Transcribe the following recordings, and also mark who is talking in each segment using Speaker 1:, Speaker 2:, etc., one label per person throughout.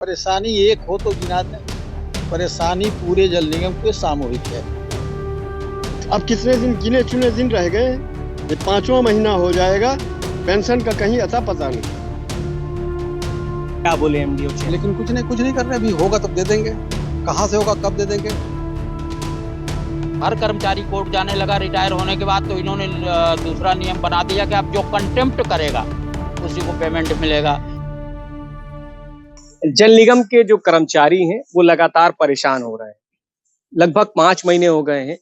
Speaker 1: परेशानी एक हो तो गिना दें। परेशानी पूरे जल निगम के सामूहिक है।
Speaker 2: अब कितने दिन गिने चुने दिन रह गए, ये 5वां महीना हो जाएगा, पेंशन का कहीं अता पता नहीं।
Speaker 3: क्या बोले एमडीओ से?
Speaker 1: लेकिन कुछ नहीं कर रहे। अभी होगा तब दे देंगे। कहाँ से होगा, कब दे देंगे?
Speaker 4: हर कर्मचारी कोर्ट जाने लगा रिटायर होने के बाद, तो इन्होंने दूसरा नियम बना दिया कि अब जो कंटेम्प्ट करेगा उसी को पेमेंट मिलेगा।
Speaker 3: जल निगम के जो कर्मचारी हैं वो लगातार परेशान हो रहे हैं। लगभग 5 महीने हो गए हैं।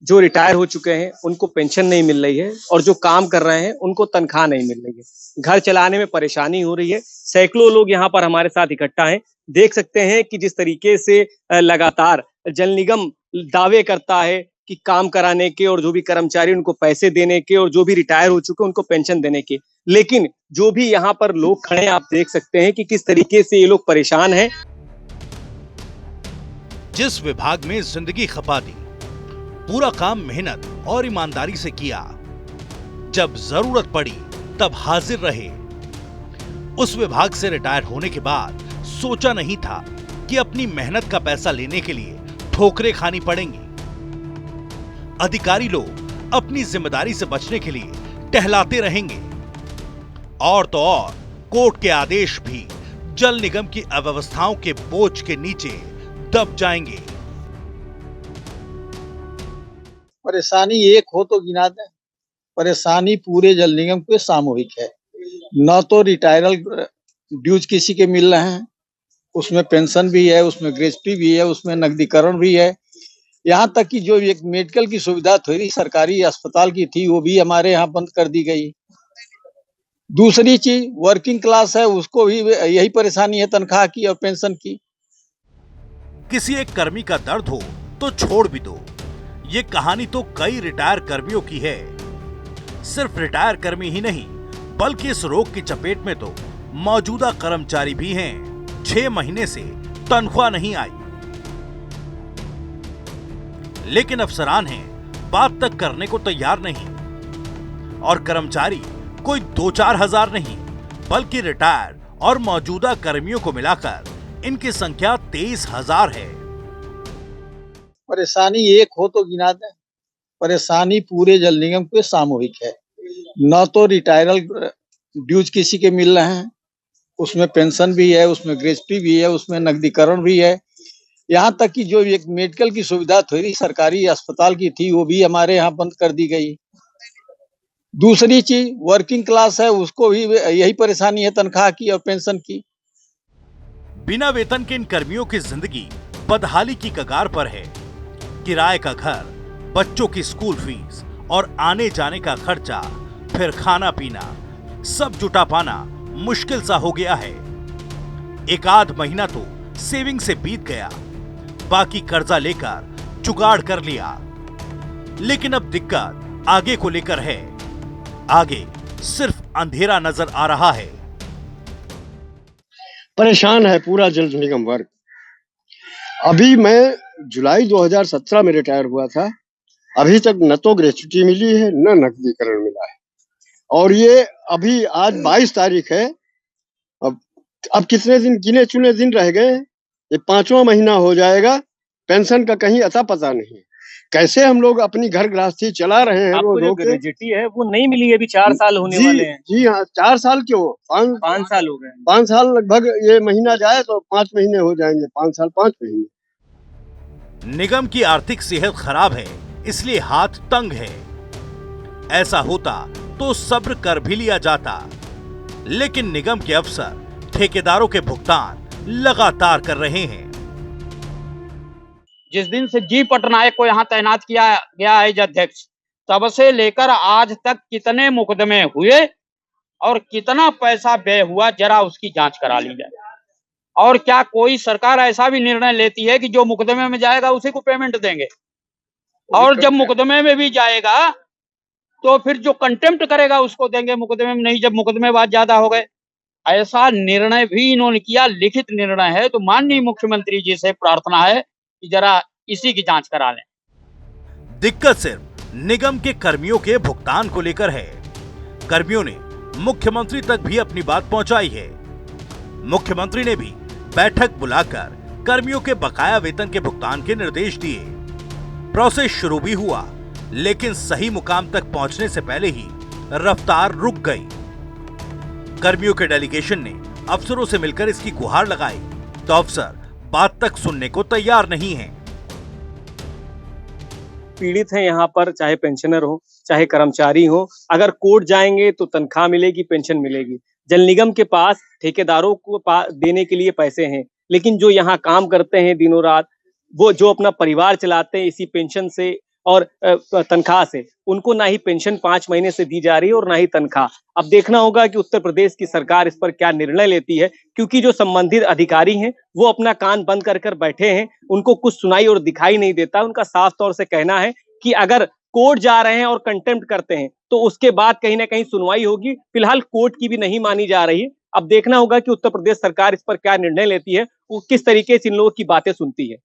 Speaker 3: जो रिटायर हो चुके हैं उनको पेंशन नहीं मिल रही है और जो काम कर रहे हैं उनको तनख्वाह नहीं मिल रही है। घर चलाने में परेशानी हो रही है। सैकड़ों लोग यहाँ पर हमारे साथ इकट्ठा हैं। देख सकते हैं कि जिस तरीके से लगातार जल निगम दावे करता है कि काम कराने के और जो भी कर्मचारी उनको पैसे देने के और जो भी रिटायर हो चुके उनको पेंशन देने के, लेकिन जो भी यहाँ पर लोग खड़े हैं आप देख सकते हैं कि किस तरीके से ये लोग परेशान हैं।
Speaker 5: जिस विभाग में जिंदगी खपा दी, पूरा काम मेहनत और ईमानदारी से किया, जब जरूरत पड़ी तब हाजिर रहे, उस विभाग से रिटायर होने के बाद सोचा नहीं था कि अपनी मेहनत का पैसा लेने के लिए ठोकरें खानी पड़ेंगी। अधिकारी लोग अपनी जिम्मेदारी से बचने के लिए टहलाते रहेंगे और तो और कोर्ट के आदेश भी जल निगम की अव्यवस्थाओं के बोझ के नीचे दब जाएंगे।
Speaker 1: परेशानी एक हो तो गिना दें। परेशानी पूरे जल निगम के सामूहिक है। न तो रिटायरल ड्यूज किसी के मिल रहे हैं, उसमें पेंशन भी है, उसमें ग्रेच्युटी भी है, उसमें नकदीकरण भी है। यहाँ तक कि जो एक मेडिकल की सुविधा थोड़ी सरकारी अस्पताल की थी वो भी हमारे यहाँ बंद कर दी गई। दूसरी चीज वर्किंग क्लास है, उसको भी यही परेशानी है, तनख्वाह की और पेंशन की।
Speaker 5: किसी एक कर्मी का दर्द हो तो छोड़ भी दो, ये कहानी तो कई रिटायर कर्मियों की है। सिर्फ रिटायर कर्मी ही नहीं बल्कि इस रोग की चपेट में तो मौजूदा कर्मचारी भी हैं। 6 महीने से तनख्वाह नहीं आई, लेकिन अफसरान हैं बात तक करने को तैयार नहीं। और कर्मचारी कोई 2-4 हजार नहीं बल्कि रिटायर और मौजूदा कर्मियों को मिलाकर इनकी संख्या 23,000 है।
Speaker 1: परेशानी एक हो तो गिना दें। परेशानी पूरे जल निगम के सामूहिक है। न तो रिटायरल ड्यूज किसी के मिल रहे हैं, उसमें पेंशन भी है, उसमें ग्रेच्युटी भी है, उसमें नकदीकरण भी है। यहाँ तक कि जो एक मेडिकल की सुविधा थोड़ी सरकारी अस्पताल की थी वो भी हमारे यहाँ बंद कर दी गई। दूसरी चीज वर्किंग क्लास है, उसको भी यही परेशानी है, तनख्वाह की और पेंशन की।
Speaker 5: बिना वेतन के इन कर्मियों की जिंदगी बदहाली की कगार पर है। किराए का घर, बच्चों की स्कूल फीस और आने जाने का खर्चा, फिर खाना पीना, सब जुटा पाना मुश्किल सा हो गया है। 1-8 महीना तो सेविंग से बीत गया, बाकी कर्जा लेकर जुगाड़ कर लिया। लेकिन अब दिक्कत आगे को लेकर है। आगे सिर्फ अंधेरा नजर आ रहा है।
Speaker 2: परेशान है पूरा जल निगम वर्ग। अभी मैं जुलाई 2017 में रिटायर हुआ था, अभी तक न तो ग्रेच्युटी मिली है न नकदीकरण मिला है। और ये अभी आज 22 तारीख है। अब कितने दिन गिने चुने दिन रह गए, ये 5वां महीना हो जाएगा, पेंशन का कहीं अता पता नहीं। कैसे हम लोग अपनी घर गृहस्थी चला रहे हैं।
Speaker 3: आपको जो ग्रेच्युटी है वो नहीं मिली, अभी 4 साल होने वाले हैं।
Speaker 2: जी हाँ, 4 साल क्यों,
Speaker 3: 5 साल हो गए।
Speaker 2: 5 साल लगभग, ये महीना जाए तो 5 महीने हो जाएंगे। 5 साल 5 महीने।
Speaker 5: निगम की आर्थिक सेहत खराब है, इसलिए हाथ तंग है। ऐसा होता तो सब्र कर भी लिया जाता, लेकिन निगम के अफसर ठेकेदारों के भुगतान लगातार कर रहे हैं।
Speaker 4: जिस दिन से जी पटनायक को यहाँ तैनात किया गया है अध्यक्ष, तब से लेकर आज तक कितने मुकदमे हुए और कितना पैसा व्यय हुआ, जरा उसकी जांच करा ली जाए। और क्या कोई सरकार ऐसा भी निर्णय लेती है कि जो मुकदमे में जाएगा उसी को पेमेंट देंगे? और जब मुकदमे में भी जाएगा तो फिर जो कंटेम्प्ट करेगा उसको देंगे, मुकदमे में नहीं, जब मुकदमेबाज ज्यादा हो गए। ऐसा निर्णय भी इन्होंने किया, लिखित निर्णय है। तो माननीय मुख्यमंत्री जी से प्रार्थना है कि जरा इसी की जांच करा लें।
Speaker 5: दिक्कत सिर्फ निगम के कर्मियों के भुगतान को लेकर है। कर्मियों ने मुख्यमंत्री तक भी अपनी बात पहुंचाई है। मुख्यमंत्री ने भी बैठक बुलाकर कर्मियों के बकाया वेतन के भुगतान के निर्देश दिए। प्रोसेस शुरू भी हुआ, लेकिन सही मुकाम तक पहुंचने से पहले ही रफ्तार रुक गई। कर्मियों के डेलीगेशन ने अफसरों से मिलकर इसकी गुहार लगाई, तो अफसर बात तक सुनने को तैयार नहीं हैं।
Speaker 3: पीड़ित हैं यहाँ पर, चाहे पेंशनर हो चाहे कर्मचारी हो। अगर कोर्ट जाएंगे तो तनख्वाह मिलेगी, पेंशन मिलेगी। जल निगम के पास ठेकेदारों को देने के लिए पैसे हैं, लेकिन जो यहाँ काम करते हैं दिनों रात, वो जो अपना परिवार चलाते हैं इसी पेंशन से और तनख्वाह से, उनको ना ही पेंशन 5 महीने से दी जा रही है और ना ही तनख्वाह। अब देखना होगा कि उत्तर प्रदेश की सरकार इस पर क्या निर्णय लेती है, क्योंकि जो संबंधित अधिकारी हैं वो अपना कान बंद कर बैठे हैं, उनको कुछ सुनाई और दिखाई नहीं देता। उनका साफ तौर से कहना है कि अगर कोर्ट जा रहे हैं और कंटेम्प्ट करते हैं तो उसके बाद कहीं ना कहीं सुनवाई होगी। फिलहाल कोर्ट की भी नहीं मानी जा रही है। अब देखना होगा कि उत्तर प्रदेश सरकार इस पर क्या निर्णय लेती है, वो किस तरीके से इन लोगों की बातें सुनती है।